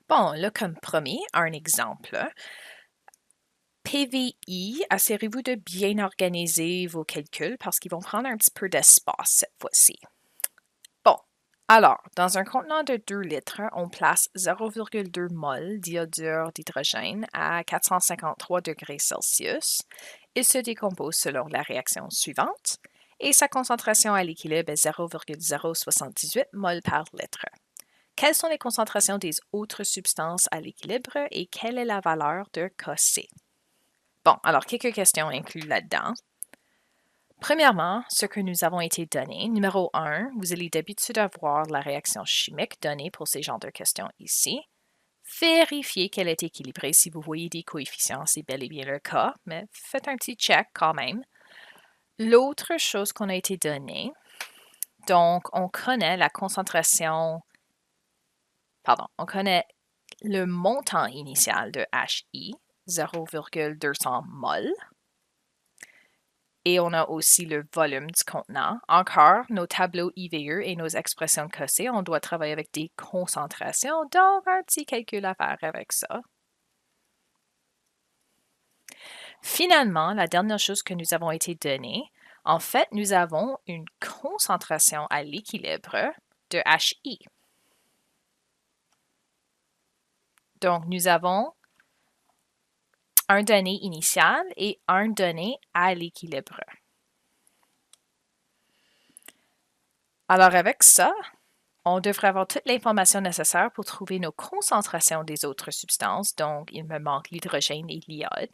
Bon, là, comme promis, un exemple. PVI, assurez-vous de bien organiser vos calculs parce qu'ils vont prendre un petit peu d'espace cette fois-ci. Bon, alors, dans un contenant de 2 litres, on place 0,2 mol d'iodure d'hydrogène à 453 degrés Celsius. Il se décompose selon la réaction suivante et sa concentration à l'équilibre est 0,078 mol par litre. Quelles sont les concentrations des autres substances à l'équilibre et quelle est la valeur de Kc? Bon, alors quelques questions incluses là-dedans. Premièrement, ce que nous avons été donné. Numéro 1, vous allez d'habitude avoir la réaction chimique donnée pour ces genres de questions ici. Vérifiez qu'elle est équilibrée si vous voyez des coefficients, c'est bel et bien le cas, mais faites un petit check quand même. L'autre chose qu'on a été donnée, donc on connaît la concentration, on connaît le montant initial de HI, 0,200 mol. Et on a aussi le volume du contenant. Encore, nos tableaux IVE et nos expressions de Kc, on doit travailler avec des concentrations, donc un petit calcul à faire avec ça. Finalement, la dernière chose que nous avons été donnée, en fait, nous avons une concentration à l'équilibre de HI. Donc, nous avons un donné initial et un donné à l'équilibre. Alors, avec ça, on devrait avoir toute l'information nécessaire pour trouver nos concentrations des autres substances, donc il me manque l'hydrogène et l'iode.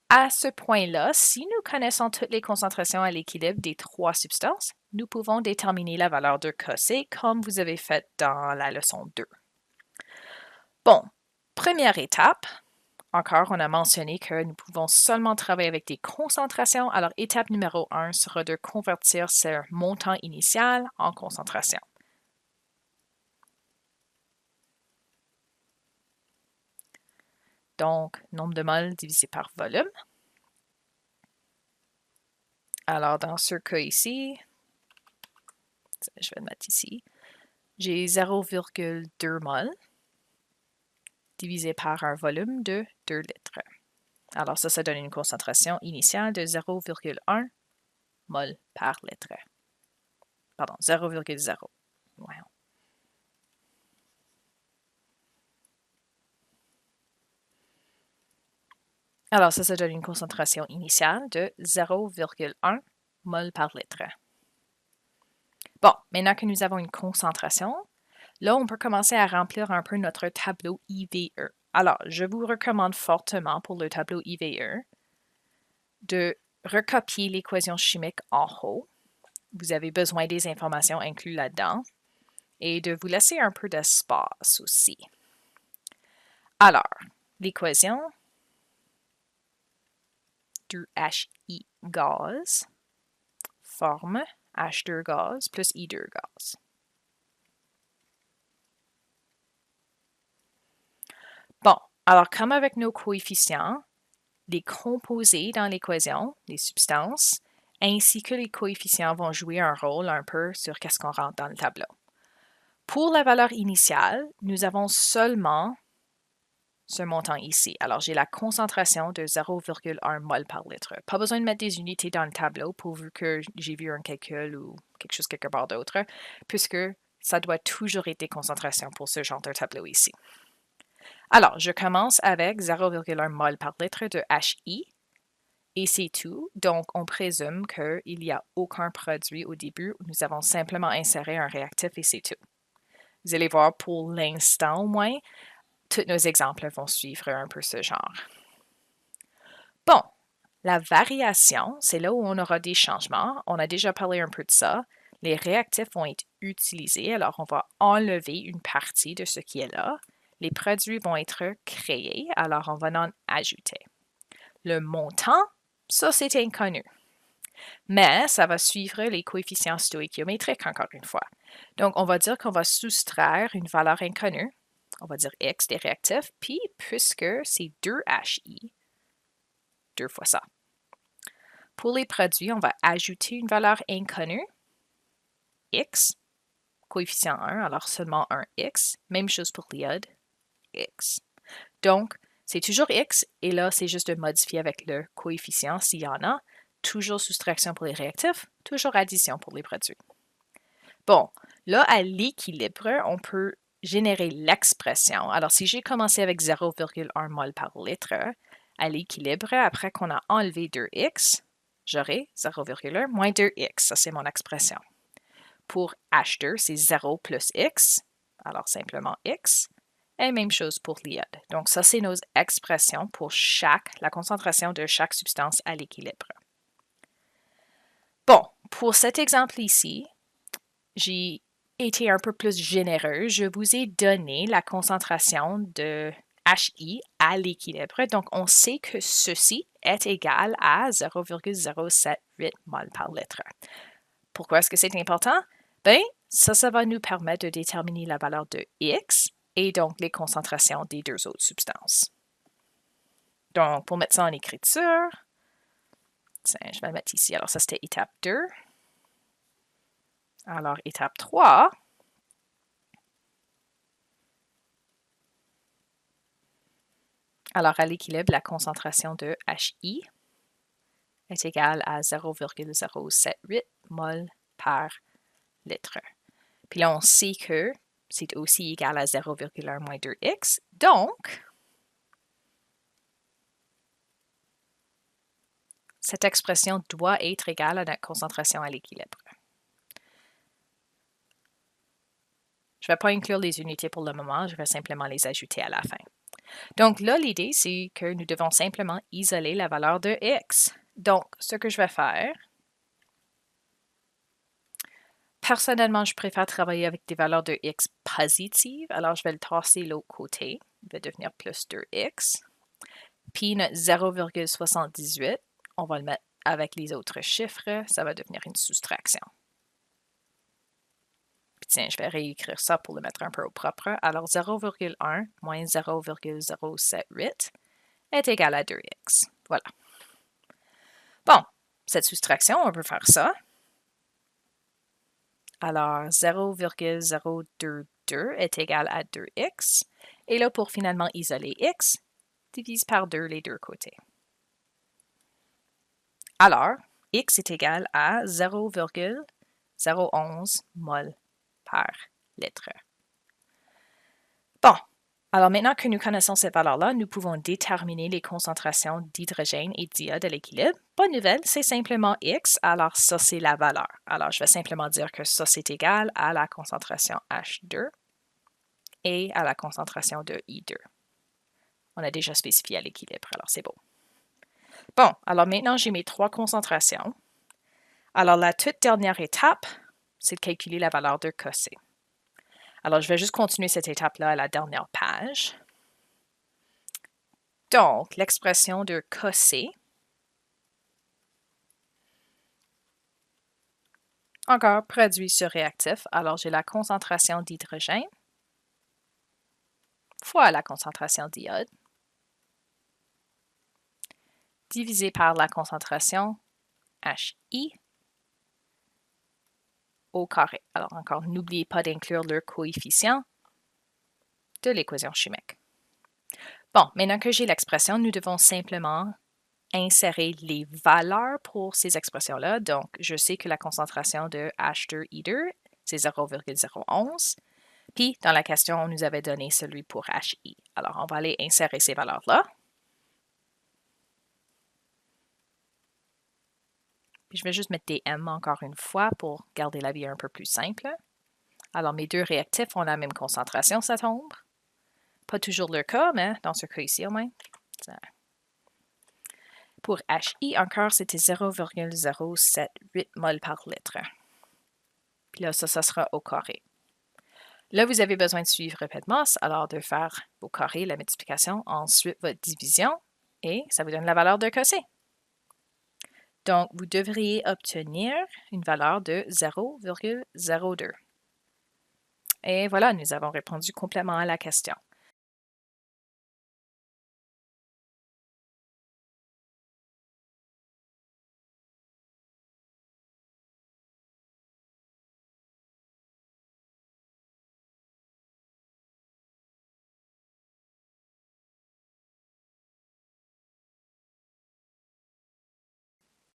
À ce point-là, si nous connaissons toutes les concentrations à l'équilibre des trois substances, nous pouvons déterminer la valeur de Kc comme vous avez fait dans la leçon 2. Bon, première étape. Encore, on a mentionné que nous pouvons seulement travailler avec des concentrations. Alors, étape numéro 1 sera de convertir ce montant initial en concentration. Donc, nombre de moles divisé par volume. Alors, dans ce cas ici, je vais le mettre ici, j'ai 0,2 mol divisé par un volume de 2 litres. Alors, ça donne une concentration initiale de 0,1 mol par litre. Pardon, 0,0. Wow. Alors, ça donne une concentration initiale de 0,1 mol par litre. Bon, maintenant que nous avons une concentration, là, on peut commencer à remplir un peu notre tableau IVE. Alors, je vous recommande fortement pour le tableau IVE de recopier l'équation chimique en haut. Vous avez besoin des informations incluses là-dedans et de vous laisser un peu d'espace aussi. Alors, l'équation du HI gaz forme H2 gaz plus I2 gaz. Bon, alors comme avec nos coefficients, les composés dans l'équation, les substances, ainsi que les coefficients vont jouer un rôle un peu sur qu'est-ce qu'on rentre dans le tableau. Pour la valeur initiale, nous avons seulement ce montant ici. Alors, j'ai la concentration de 0,1 mol par litre. Pas besoin de mettre des unités dans le tableau pourvu que j'ai vu un calcul ou quelque chose quelque part d'autre, puisque ça doit toujours être des concentrations pour ce genre de tableau ici. Alors, je commence avec 0,1 mol par litre de HI et c'est tout. Donc, on présume qu'il n'y a aucun produit au début. Nous avons simplement inséré un réactif et c'est tout. Vous allez voir pour l'instant au moins, tous nos exemples vont suivre un peu ce genre. Bon, la variation, c'est là où on aura des changements. On a déjà parlé un peu de ça. Les réactifs vont être utilisés, alors on va enlever une partie de ce qui est là. Les produits vont être créés, alors on va en ajouter. Le montant, ça c'est inconnu. Mais ça va suivre les coefficients stoïchiométriques encore une fois. Donc on va dire qu'on va soustraire une valeur inconnue, on va dire X des réactifs, puis puisque c'est 2HI, 2 fois ça. Pour les produits, on va ajouter une valeur inconnue, X, coefficient 1, alors seulement un X. Même chose pour l'iode, x. Donc, c'est toujours x, et là, c'est juste de modifier avec le coefficient s'il y en a. Toujours soustraction pour les réactifs, toujours addition pour les produits. Bon, là, à l'équilibre, on peut générer l'expression. Alors, si j'ai commencé avec 0,1 mol par litre, à l'équilibre, après qu'on a enlevé 2x, j'aurai 0,1 moins 2x. Ça, c'est mon expression. Pour H2, c'est 0 plus x, alors simplement x. Et même chose pour l'iode. Donc, ça, c'est nos expressions pour la concentration de chaque substance à l'équilibre. Bon, pour cet exemple ici, j'ai été un peu plus généreux. Je vous ai donné la concentration de HI à l'équilibre. Donc, on sait que ceci est égal à 0,078 mol par litre. Pourquoi est-ce que c'est important? Bien, ça va nous permettre de déterminer la valeur de X et donc les concentrations des deux autres substances. Donc, pour mettre ça en écriture, tiens, je vais le mettre ici. Alors, ça, c'était étape 2. Alors, étape 3. Alors, à l'équilibre, la concentration de HI est égale à 0,078 mol par litre. Puis là, on sait que c'est aussi égal à 0,1 moins 2x. Donc, cette expression doit être égale à notre concentration à l'équilibre. Je ne vais pas inclure les unités pour le moment, je vais simplement les ajouter à la fin. Donc là, l'idée, c'est que nous devons simplement isoler la valeur de x. Donc, ce que je vais faire, personnellement, je préfère travailler avec des valeurs de x positives, alors je vais le tasser de l'autre côté. Il va devenir plus 2x. Puis notre 0,78, on va le mettre avec les autres chiffres, ça va devenir une soustraction. Puis tiens, je vais réécrire ça pour le mettre un peu au propre. Alors 0,1 moins 0,078 est égal à 2x. Voilà. Bon, cette soustraction, on peut faire ça. Alors 0,022 est égal à 2x. Et là, pour finalement isoler x, divise par 2 les deux côtés. Alors, x est égal à 0,011 mol par litre. Bon, alors maintenant que nous connaissons ces valeurs-là, nous pouvons déterminer les concentrations d'hydrogène et d'iode à l'équilibre. Bonne nouvelle, c'est simplement x, alors ça c'est la valeur. Alors je vais simplement dire que ça c'est égal à la concentration H2 et à la concentration de I2. On a déjà spécifié à l'équilibre, alors c'est beau. Bon, alors maintenant j'ai mes trois concentrations. Alors la toute dernière étape, c'est de calculer la valeur de Cossé. Alors, je vais juste continuer cette étape-là à la dernière page. Donc, l'expression de Cossé. Encore, produit sur réactif. Alors, j'ai la concentration d'hydrogène fois la concentration d'iode divisé par la concentration HI au carré. Alors, encore, n'oubliez pas d'inclure le coefficient de l'équation chimique. Bon, maintenant que j'ai l'expression, nous devons simplement insérer les valeurs pour ces expressions-là. Donc, je sais que la concentration de H2I2, c'est 0,011. Puis, dans la question, on nous avait donné celui pour HI. Alors, on va aller insérer ces valeurs-là. Puis, je vais juste mettre des M encore une fois pour garder la vie un peu plus simple. Alors, mes deux réactifs ont la même concentration, ça tombe. Pas toujours le cas, mais dans ce cas ici au moins. Ça. Pour HI, encore, c'était 0,078 mol par litre. Puis là, ça sera au carré. Là, vous avez besoin de suivre Repetmos, alors de faire au carré la multiplication, ensuite votre division, et ça vous donne la valeur de Cossé. Donc, vous devriez obtenir une valeur de 0,02. Et voilà, nous avons répondu complètement à la question.